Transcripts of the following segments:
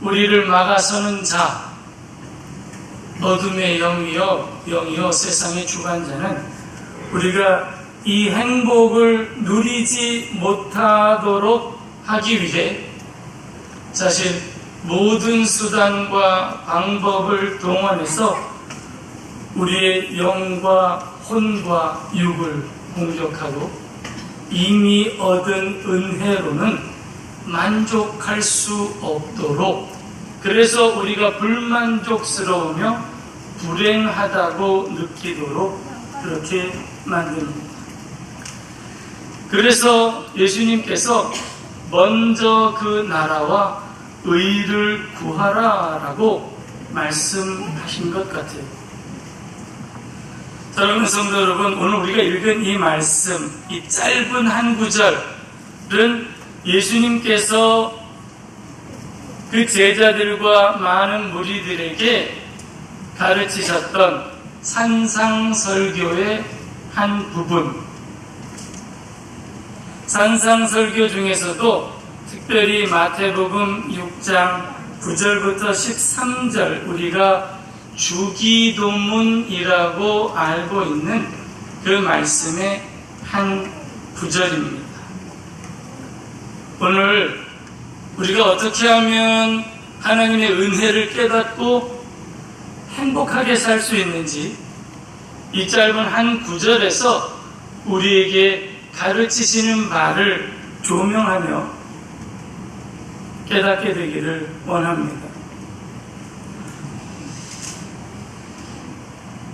우리를 막아서는 자, 어둠의 영이여 세상의 주관자는 우리가 이 행복을 누리지 못하도록 하기 위해 사실 모든 수단과 방법을 동원해서 우리의 영과 혼과 육을 공격하고 이미 얻은 은혜로는 만족할 수 없도록, 그래서 우리가 불만족스러우며 불행하다고 느끼도록 그렇게 만듭니다. 그래서 예수님께서 먼저 그 나라와 의를 구하라라고 말씀하신 것 같아요. 사랑하는 성도 여러분, 오늘 우리가 읽은 이 말씀, 이 짧은 한 구절은 예수님께서 그 제자들과 많은 무리들에게 가르치셨던 산상설교의 한 부분, 산상설교 중에서도 특별히 마태복음 6장 9절부터 13절 우리가 주기도문이라고 알고 있는 그 말씀의 한 구절입니다. 오늘 우리가 어떻게 하면 하나님의 은혜를 깨닫고 행복하게 살 수 있는지 이 짧은 한 구절에서 우리에게 가르치시는 바를 조명하며 깨닫게 되기를 원합니다.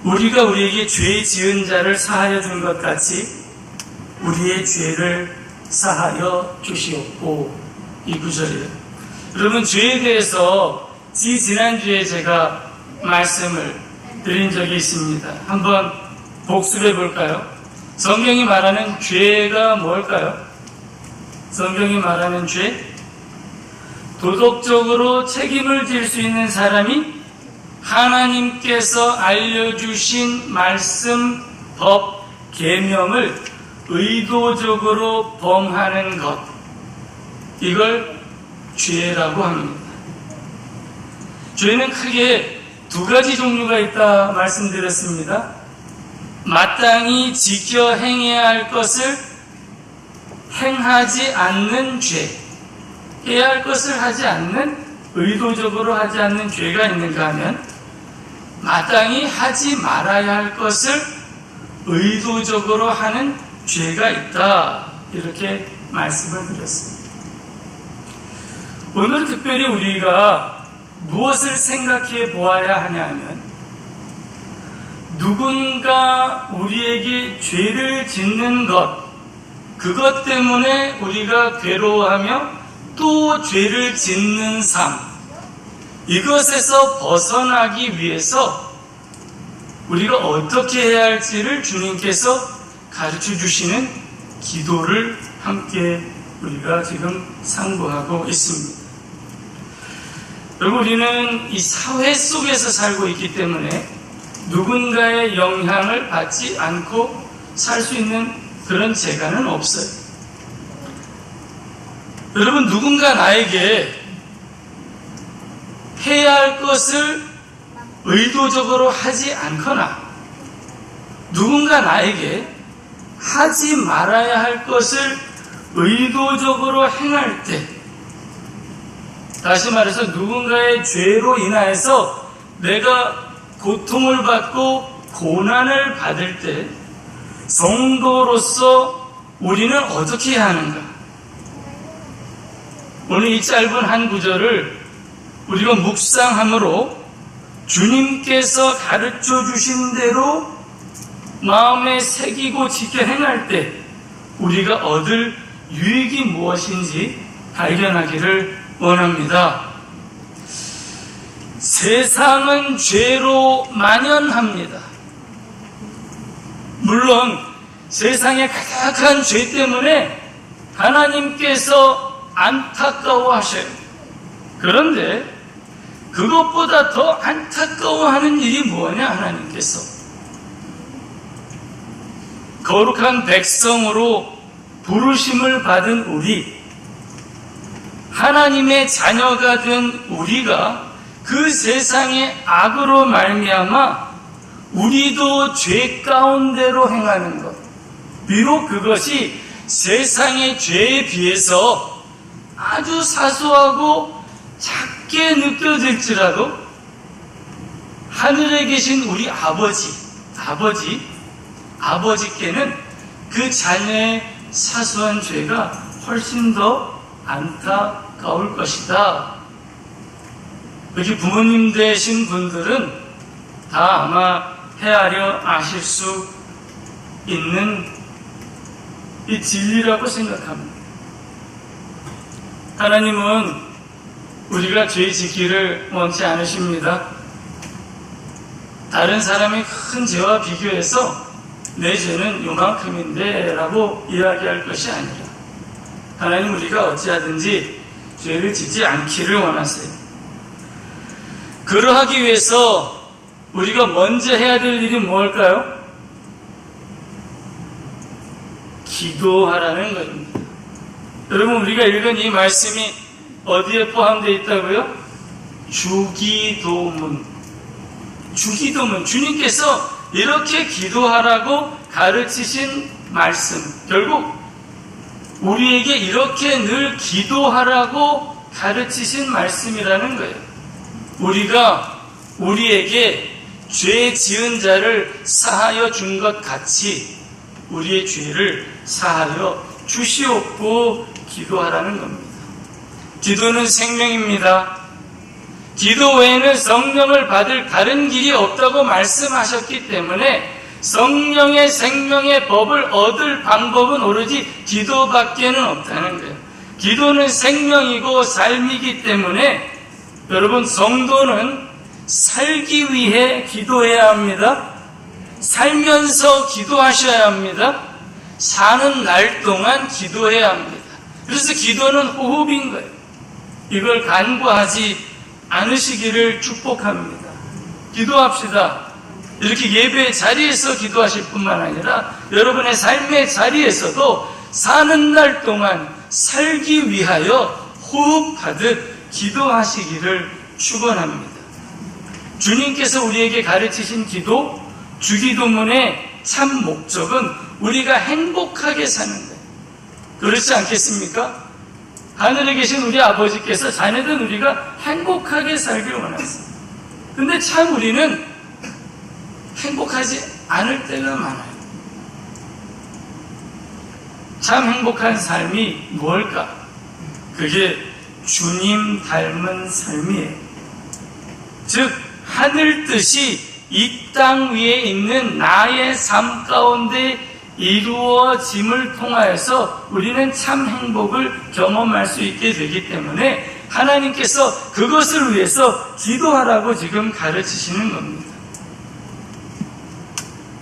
우리가 우리에게 죄 지은 자를 사하여 준 것 같이 우리의 죄를 사하여 주시옵고, 이 구절이에요. 여러분, 죄에 대해서 지난주에 제가 말씀을 드린 적이 있습니다. 한번 복습해 볼까요? 성경이 말하는 죄가 뭘까요? 성경이 말하는 죄? 도덕적으로 책임을 질 수 있는 사람이 하나님께서 알려주신 말씀, 법, 계명을 의도적으로 범하는 것, 이걸 죄라고 합니다. 죄는 크게 두 가지 종류가 있다 말씀드렸습니다. 마땅히 지켜 행해야 할 것을 행하지 않는 죄, 해야 할 것을 하지 않는, 의도적으로 하지 않는 죄가 있는가 하면, 마땅히 하지 말아야 할 것을 의도적으로 하는 죄가 있다, 이렇게 말씀을 드렸습니다. 오늘 특별히 우리가 무엇을 생각해 보아야 하냐 하면, 누군가 우리에게 죄를 짓는 것, 그것 때문에 우리가 괴로워하며 또 죄를 짓는 삶, 이것에서 벗어나기 위해서 우리가 어떻게 해야 할지를 주님께서 가르쳐 주시는 기도를 함께 우리가 지금 상고하고 있습니다. 여러분, 우리는 이 사회 속에서 살고 있기 때문에 누군가의 영향을 받지 않고 살 수 있는 그런 재간은 없어요. 여러분, 누군가 나에게 해야 할 것을 의도적으로 하지 않거나 누군가 나에게 하지 말아야 할 것을 의도적으로 행할 때, 다시 말해서 누군가의 죄로 인하여서 내가 고통을 받고 고난을 받을 때 성도로서 우리는 어떻게 해야 하는가? 오늘 이 짧은 한 구절을 우리가 묵상함으로 주님께서 가르쳐 주신 대로 마음에 새기고 지켜 행할 때 우리가 얻을 유익이 무엇인지 발견하기를 원합니다. 세상은 죄로 만연합니다. 물론 세상의 가득한 죄 때문에 하나님께서 안타까워하셔요. 그런데 그것보다 더 안타까워하는 일이 뭐냐? 하나님께서 거룩한 백성으로 부르심을 받은 우리, 하나님의 자녀가 된 우리가 그 세상의 악으로 말미암아 우리도 죄 가운데로 행하는 것, 비록 그것이 세상의 죄에 비해서 아주 사소하고 작게 느껴질지라도 하늘에 계신 우리 아버지께는 그 자녀의 사소한 죄가 훨씬 더 안타까울 것이다. 여기 부모님 되신 분들은 다 아마 헤아려 아실 수 있는 이 진리라고 생각합니다. 하나님은 우리가 죄 짓기를 원치 않으십니다. 다른 사람의 큰 죄와 비교해서 내 죄는 요만큼인데 라고 이야기할 것이 아니라 하나님 우리가 어찌하든지 죄를 짓지 않기를 원하세요. 그러하기 위해서 우리가 먼저 해야 될 일이 뭘까요? 기도하라는 겁니다. 여러분, 우리가 읽은 이 말씀이 어디에 포함되어 있다고요? 주기도문. 주님께서 이렇게 기도하라고 가르치신 말씀, 결국 우리에게 이렇게 늘 기도하라고 가르치신 말씀이라는 거예요. 우리가 우리에게 죄 지은 자를 사하여 준 것 같이 우리의 죄를 사하여 주시옵고 기도하라는 겁니다. 기도는 생명입니다. 기도 외에는 성령을 받을 다른 길이 없다고 말씀하셨기 때문에 성령의 생명의 법을 얻을 방법은 오로지 기도밖에는 없다는 거예요. 기도는 생명이고 삶이기 때문에 여러분, 성도는 살기 위해 기도해야 합니다. 살면서 기도하셔야 합니다. 사는 날 동안 기도해야 합니다. 그래서 기도는 호흡인 거예요. 이걸 간과하지 않으시기를 축복합니다. 기도합시다. 이렇게 예배의 자리에서 기도하실 뿐만 아니라 여러분의 삶의 자리에서도 사는 날 동안 살기 위하여 호흡하듯 기도하시기를 축원합니다. 주님께서 우리에게 가르치신 기도, 주기도문의 참 목적은 우리가 행복하게 사는 거예요. 그렇지 않겠습니까? 하늘에 계신 우리 아버지께서 자녀된 우리가 행복하게 살길 원하세요. 근데 참 우리는 행복하지 않을 때가 많아요. 참 행복한 삶이 뭘까? 그게 주님 닮은 삶이에요. 즉 하늘 뜻이 이 땅 위에 있는 나의 삶 가운데 이루어짐을 통하여서 우리는 참 행복을 경험할 수 있게 되기 때문에 하나님께서 그것을 위해서 기도하라고 지금 가르치시는 겁니다.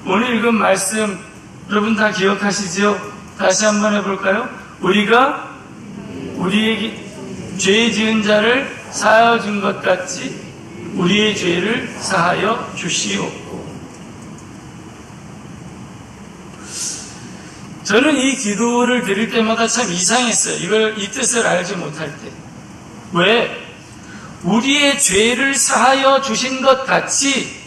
오늘 읽은 말씀 여러분 다 기억하시죠? 다시 한번 해볼까요? 우리가 우리에게 죄 지은 자를 사하여 준 것 같이 우리의 죄를 사하여 주시옵고. 저는 이 기도를 드릴 때마다 참 이상했어요. 이 뜻을 알지 못할 때. 왜? 우리의 죄를 사하여 주신 것 같이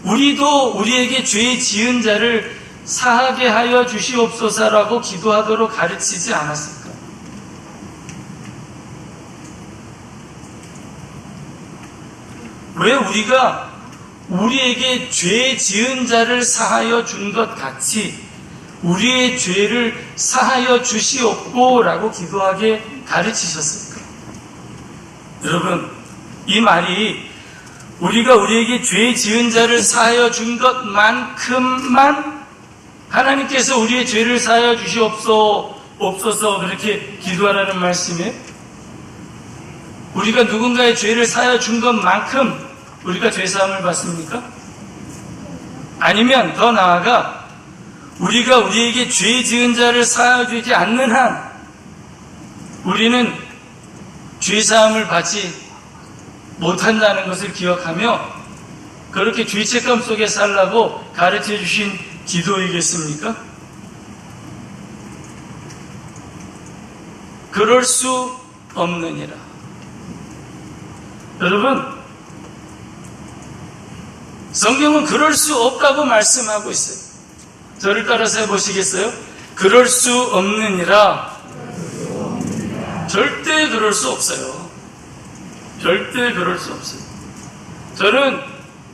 우리도 우리에게 죄 지은 자를 사하게 하여 주시옵소서라고 기도하도록 가르치지 않았을까? 왜 우리가 우리에게 죄 지은 자를 사하여 준 것 같이 우리의 죄를 사하여 주시옵고 라고 기도하게 가르치셨을까? 여러분, 이 말이 우리가 우리에게 죄 지은 자를 사하여 준 것만큼만 하나님께서 우리의 죄를 사하여 주시옵소서 그렇게 기도하라는 말씀이에요? 우리가 누군가의 죄를 사하여 준 것만큼 우리가 죄사함을 받습니까? 아니면 더 나아가 우리가 우리에게 죄 지은 자를 사하여 주지 않는 한 우리는 죄사함을 받지 못한다는 것을 기억하며 그렇게 죄책감 속에 살라고 가르쳐 주신 기도이겠습니까? 그럴 수 없느니라. 여러분, 성경은 그럴 수 없다고 말씀하고 있어요. 저를 따라서 해보시겠어요? 그럴 수 없느니라. 절대 그럴 수 없어요. 절대 그럴 수 없어요. 저는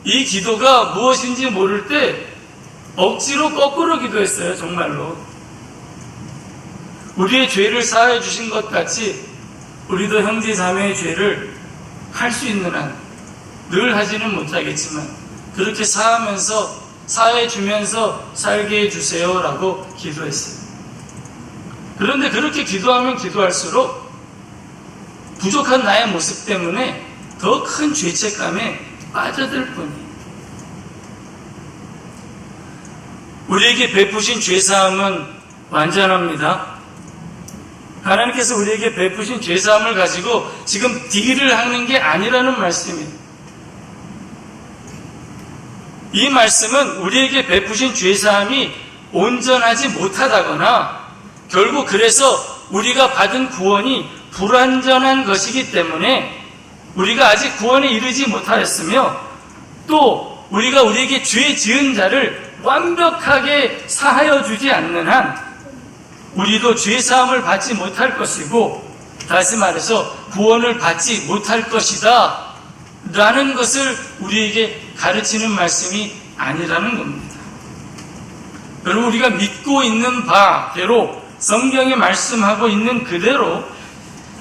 이 기도가 무엇인지 모를 때 억지로 거꾸로 기도했어요. 정말로. 우리의 죄를 사하여 주신 것 같이 우리도 형제 자매의 죄를 할 수 있는 한, 늘 하지는 못하겠지만 그렇게 사하해 주면서 살게 해주세요 라고 기도했어요. 그런데 그렇게 기도하면 기도할수록 부족한 나의 모습 때문에 더 큰 죄책감에 빠져들 뿐이에요. 우리에게 베푸신 죄사함은 완전합니다. 하나님께서 우리에게 베푸신 죄사함을 가지고 지금 딜을 하는 게 아니라는 말씀이에요. 이 말씀은 우리에게 베푸신 죄사함이 온전하지 못하다거나 결국 그래서 우리가 받은 구원이 불완전한 것이기 때문에 우리가 아직 구원에 이르지 못하였으며 또 우리가 우리에게 죄 지은 자를 완벽하게 사하여 주지 않는 한 우리도 죄사함을 받지 못할 것이고, 다시 말해서 구원을 받지 못할 것이다 라는 것을 우리에게 가르치는 말씀이 아니라는 겁니다. 여러분, 우리가 믿고 있는 바대로 성경이 말씀하고 있는 그대로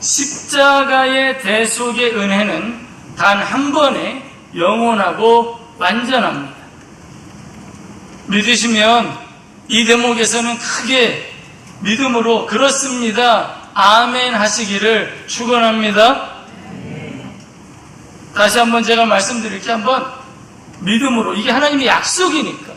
십자가의 대속의 은혜는 단 한 번에 영원하고 완전합니다. 믿으시면 이 대목에서는 크게 믿음으로 그렇습니다, 아멘 하시기를 축원합니다. 다시 한번 제가 말씀드릴게요. 한번 믿음으로, 이게 하나님의 약속이니까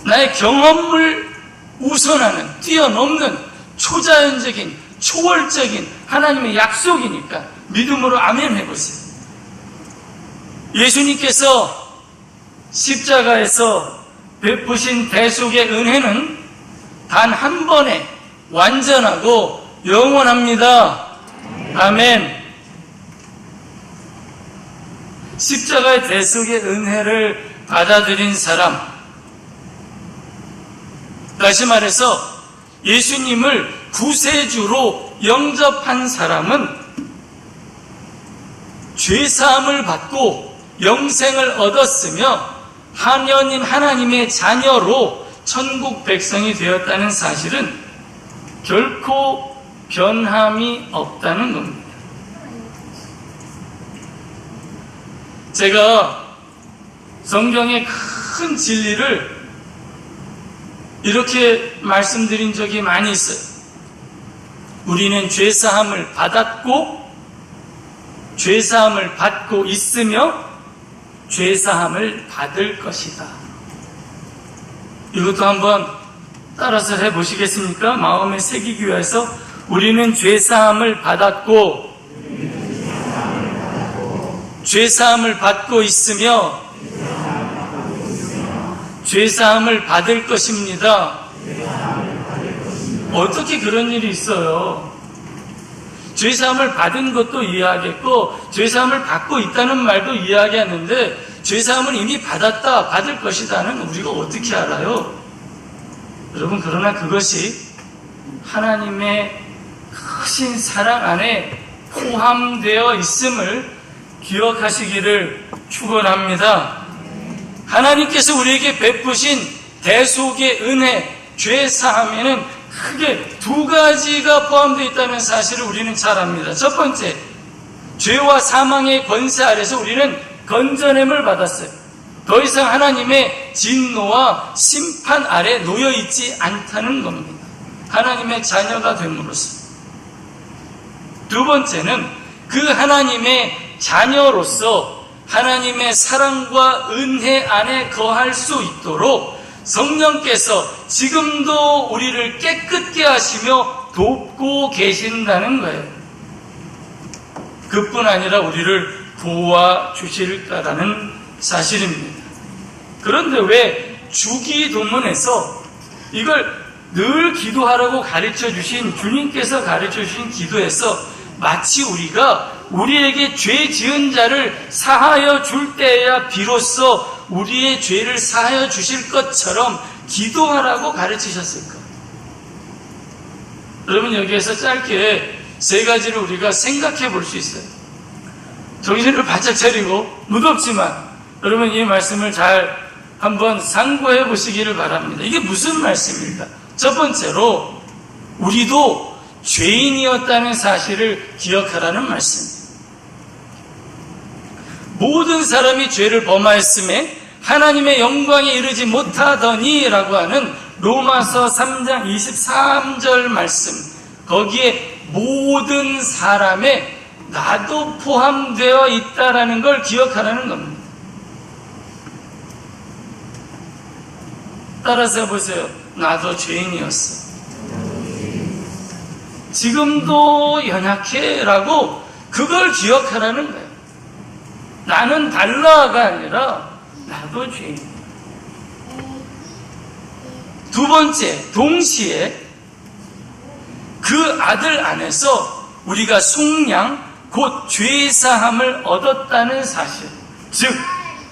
나의 경험을 우선하는, 뛰어넘는 초자연적인, 초월적인 하나님의 약속이니까 믿음으로 아멘 해보세요. 예수님께서 십자가에서 베푸신 대속의 은혜는 단 한 번에 완전하고 영원합니다. 아멘. 십자가의 대속의 은혜를 받아들인 사람, 다시 말해서 예수님을 구세주로 영접한 사람은 죄사함을 받고 영생을 얻었으며 하나님의 자녀로 천국 백성이 되었다는 사실은 결코 변함이 없다는 겁니다. 제가 성경의 큰 진리를 이렇게 말씀드린 적이 많이 있어요. 우리는 죄사함을 받았고, 죄사함을 받고 있으며 죄사함을 받을 것이다. 이것도 한번 따라서 해보시겠습니까? 마음에 새기기 위해서 우리는 죄사함을 받았고, 죄사함을 받고 있으며 죄사함을 받을 것입니다. 어떻게 그런 일이 있어요? 죄사함을 받은 것도 이해하겠고 죄사함을 받고 있다는 말도 이해하겠는데 죄사함을 이미 받았다, 받을 것이다는 우리가 어떻게 알아요? 여러분, 그러나 그것이 하나님의 크신 사랑 안에 포함되어 있음을 기억하시기를 축원합니다. 하나님께서 우리에게 베푸신 대속의 은혜, 죄사함에는 크게 두 가지가 포함되어 있다는 사실을 우리는 잘 압니다. 첫 번째, 죄와 사망의 권세 아래서 우리는 건져냄을 받았어요. 더 이상 하나님의 진노와 심판 아래 놓여 있지 않다는 겁니다. 하나님의 자녀가 됨으로써. 두 번째는 그 하나님의 자녀로서 하나님의 사랑과 은혜 안에 거할 수 있도록 성령께서 지금도 우리를 깨끗게 하시며 돕고 계신다는 거예요. 그뿐 아니라 우리를 도와주실까라는 사실입니다. 그런데 왜 주기도문에서 이걸 늘 기도하라고 가르쳐 주신 주님께서 가르쳐 주신 기도에서 마치 우리가 우리에게 죄 지은 자를 사하여 줄 때야 비로소 우리의 죄를 사하여 주실 것처럼 기도하라고 가르치셨을 거예요. 여러분, 여기에서 짧게 세 가지를 우리가 생각해 볼 수 있어요. 정신을 바짝 차리고 무겁지만 여러분 이 말씀을 잘 한번 상고해 보시기를 바랍니다. 이게 무슨 말씀입니까? 첫 번째로 우리도 죄인이었다는 사실을 기억하라는 말씀입니다. 모든 사람이 죄를 범하였음에 하나님의 영광에 이르지 못하더니 라고 하는 로마서 3장 23절 말씀, 거기에 모든 사람에 나도 포함되어 있다라는 걸 기억하라는 겁니다. 따라서 해보세요. 나도 죄인이었어. 지금도 연약해 라고 그걸 기억하라는 거예요. 나는 달라가 아니라 나도 죄인이야. 두 번째, 동시에 그 아들 안에서 우리가 속량 곧 죄사함을 얻었다는 사실, 즉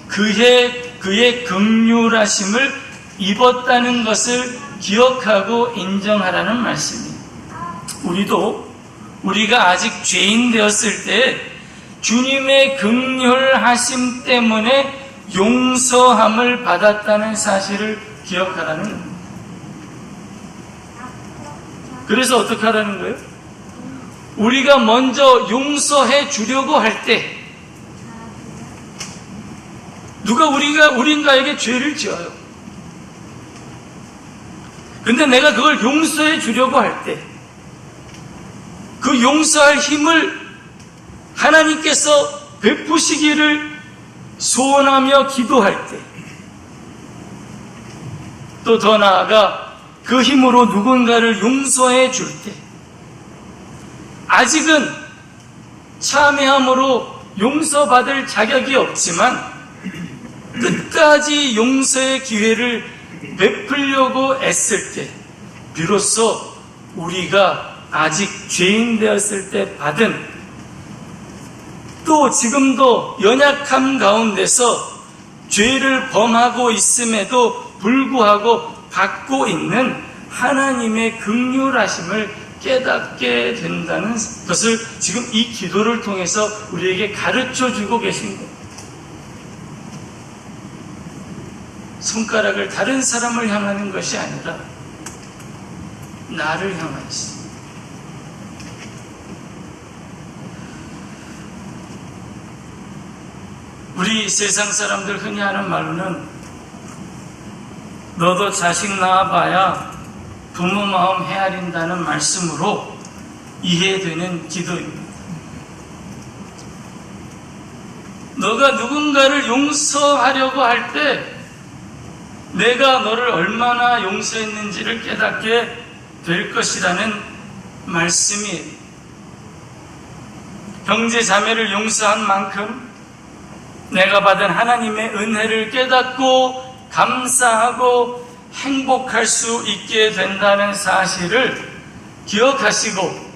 그의 긍휼하심을 입었다는 것을 기억하고 인정하라는 말씀입니다. 우리가 아직 죄인 되었을 때 주님의 긍휼하심 때문에 용서함을 받았다는 사실을 기억하라는 겁니다. 그래서 어떻게 하라는 거예요? 우리가 먼저 용서해 주려고 할 때 누가 우린가에게 죄를 지어요. 근데 내가 그걸 용서해 주려고 할 때 그 용서할 힘을 하나님께서 베푸시기를 소원하며 기도할 때, 또 더 나아가 그 힘으로 누군가를 용서해 줄 때, 아직은 참회함으로 용서받을 자격이 없지만 끝까지 용서의 기회를 베풀려고 애쓸 때 비로소 우리가 아직 죄인 되었을 때 받은, 또 지금도 연약함 가운데서 죄를 범하고 있음에도 불구하고 받고 있는 하나님의 긍휼하심을 깨닫게 된다는 것을 지금 이 기도를 통해서 우리에게 가르쳐 주고 계신 거예요. 손가락을 다른 사람을 향하는 것이 아니라 나를 향하시. 우리 세상 사람들 흔히 하는 말로는 너도 자식 낳아봐야 부모 마음 헤아린다는 말씀으로 이해되는 기도입니다. 너가 누군가를 용서하려고 할 때 내가 너를 얼마나 용서했는지를 깨닫게 될 것이라는 말씀이에요. 형제 자매를 용서한 만큼 내가 받은 하나님의 은혜를 깨닫고 감사하고 행복할 수 있게 된다는 사실을 기억하시고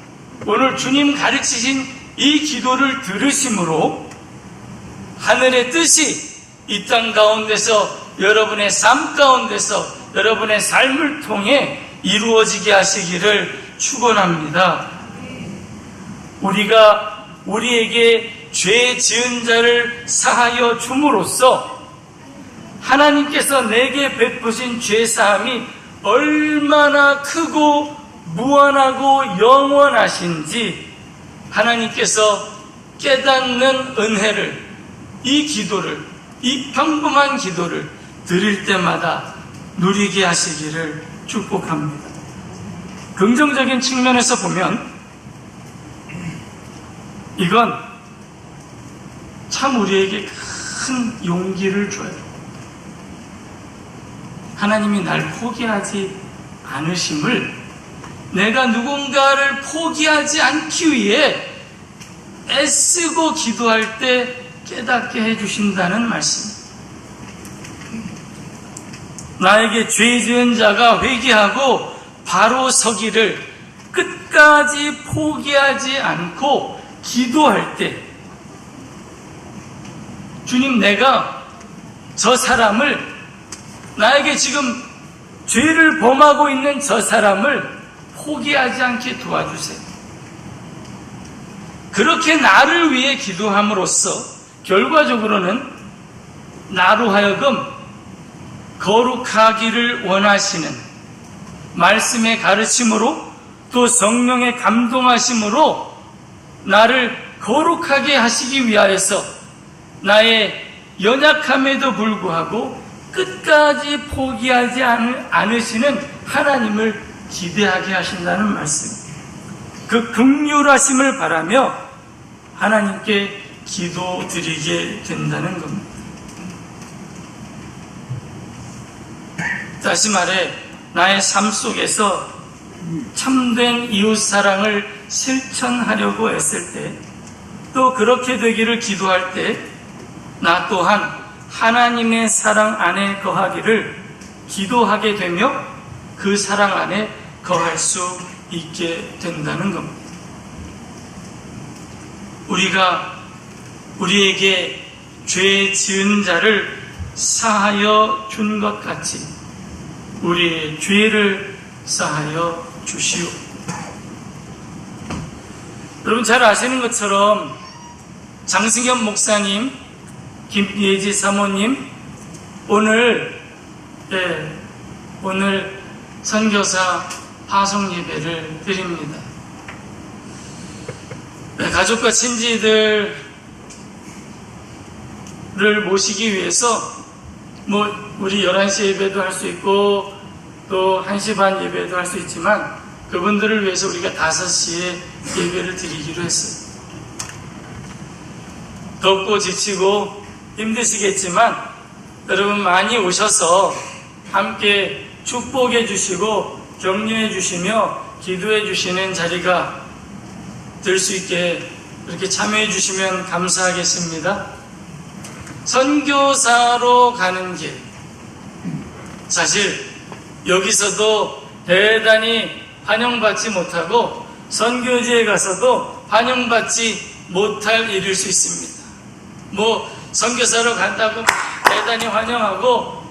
오늘 주님 가르치신 이 기도를 들으심으로 하늘의 뜻이 이 땅 가운데서 여러분의 삶 가운데서 여러분의 삶을 통해 이루어지게 하시기를 축원합니다. 우리가 우리에게 죄 지은 자를 사하여 줌으로써 하나님께서 내게 베푸신 죄사함이 얼마나 크고 무한하고 영원하신지 하나님께서 깨닫는 은혜를, 이 기도를, 이 평범한 기도를 드릴 때마다 누리게 하시기를 축복합니다. 긍정적인 측면에서 보면 이건 참 우리에게 큰 용기를 줘요. 하나님이 날 포기하지 않으심을 내가 누군가를 포기하지 않기 위해 애쓰고 기도할 때 깨닫게 해주신다는 말씀. 나에게 죄 지은 자가 회개하고 바로 서기를 끝까지 포기하지 않고 기도할 때, 주님, 내가 저 사람을, 나에게 지금 죄를 범하고 있는 저 사람을 포기하지 않게 도와주세요. 그렇게 나를 위해 기도함으로써 결과적으로는 나로 하여금 거룩하기를 원하시는 말씀의 가르침으로, 또 성령의 감동하심으로 나를 거룩하게 하시기 위하여서 나의 연약함에도 불구하고 끝까지 포기하지 않으시는 하나님을 기대하게 하신다는 말씀. 그 긍휼하심을 바라며 하나님께 기도드리게 된다는 겁니다. 다시 말해, 나의 삶 속에서 참된 이웃사랑을 실천하려고 애쓸 때, 또 그렇게 되기를 기도할 때, 나 또한 하나님의 사랑 안에 거하기를 기도하게 되며 그 사랑 안에 거할 수 있게 된다는 겁니다. 우리가 우리에게 죄 지은 자를 사하여 준 것 같이 우리의 죄를 사하여 주시오. 여러분 잘 아시는 것처럼 장승현 목사님, 김예지 사모님, 오늘 선교사 파송 예배를 드립니다. 가족과 친지들을 모시기 위해서 우리 11시 예배도 할 수 있고 또 1시 반 예배도 할 수 있지만 그분들을 위해서 우리가 5시에 예배를 드리기로 했어요. 덥고 지치고 힘드시겠지만 여러분 많이 오셔서 함께 축복해 주시고 격려해 주시며 기도해 주시는 자리가 될 수 있게 그렇게 참여해 주시면 감사하겠습니다. 선교사로 가는 길, 사실 여기서도 대단히 환영받지 못하고 선교지에 가서도 환영받지 못할 일일 수 있습니다. 선교사로 간다고 대단히 환영하고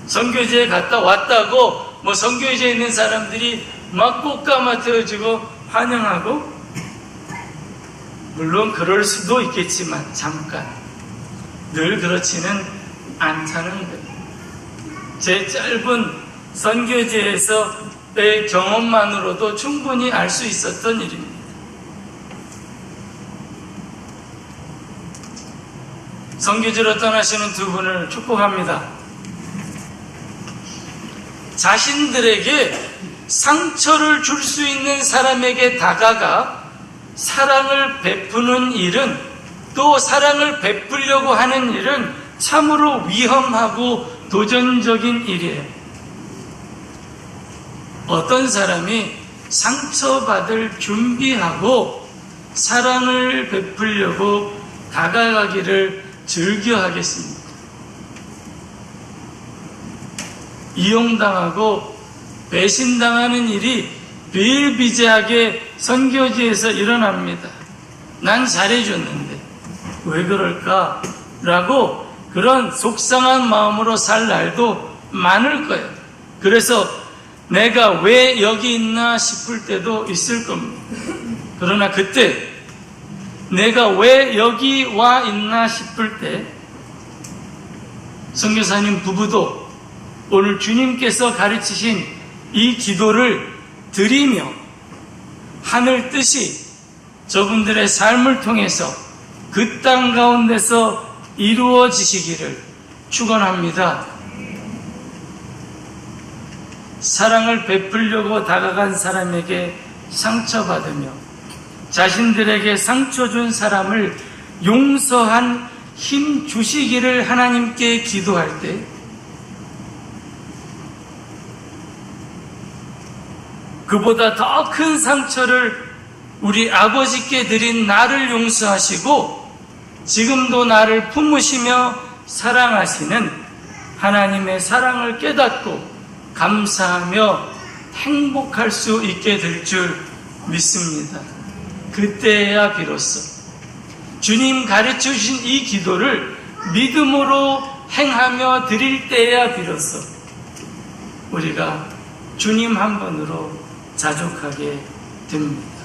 선교지에 갔다 왔다고 선교지에 있는 사람들이 막 꽃가마 태워주고 환영하고, 물론 그럴 수도 있겠지만 잠깐 늘 그렇지는 않다는 거예요. 제 짧은 선교지에서의 경험만으로도 충분히 알 수 있었던 일입니다. 선교지로 떠나시는 두 분을 축복합니다. 자신들에게 상처를 줄 수 있는 사람에게 다가가 사랑을 베푸는 일은, 또 사랑을 베풀려고 하는 일은 참으로 위험하고 도전적인 일이에요. 어떤 사람이 상처받을 준비하고 사랑을 베풀려고 다가가기를 즐겨하겠습니까? 이용당하고 배신당하는 일이 비일비재하게 선교지에서 일어납니다. 난 잘해줬는데 왜 그럴까? 라고 그런 속상한 마음으로 살 날도 많을 거예요. 그래서 내가 왜 여기 있나 싶을 때도 있을 겁니다. 그러나 그때 내가 왜 여기 와 있나 싶을 때 선교사님 부부도 오늘 주님께서 가르치신 이 기도를 드리며 하늘 뜻이 저분들의 삶을 통해서 그 땅 가운데서 이루어지시기를 축원합니다. 사랑을 베풀려고 다가간 사람에게 상처받으며 자신들에게 상처 준 사람을 용서한 힘 주시기를 하나님께 기도할 때, 그보다 더 큰 상처를 우리 아버지께 드린 나를 용서하시고 지금도 나를 품으시며 사랑하시는 하나님의 사랑을 깨닫고 감사하며 행복할 수 있게 될 줄 믿습니다. 그때야 비로소 주님 가르쳐 주신 이 기도를 믿음으로 행하며 드릴 때야 비로소 우리가 주님 한 분으로 자족하게 됩니다.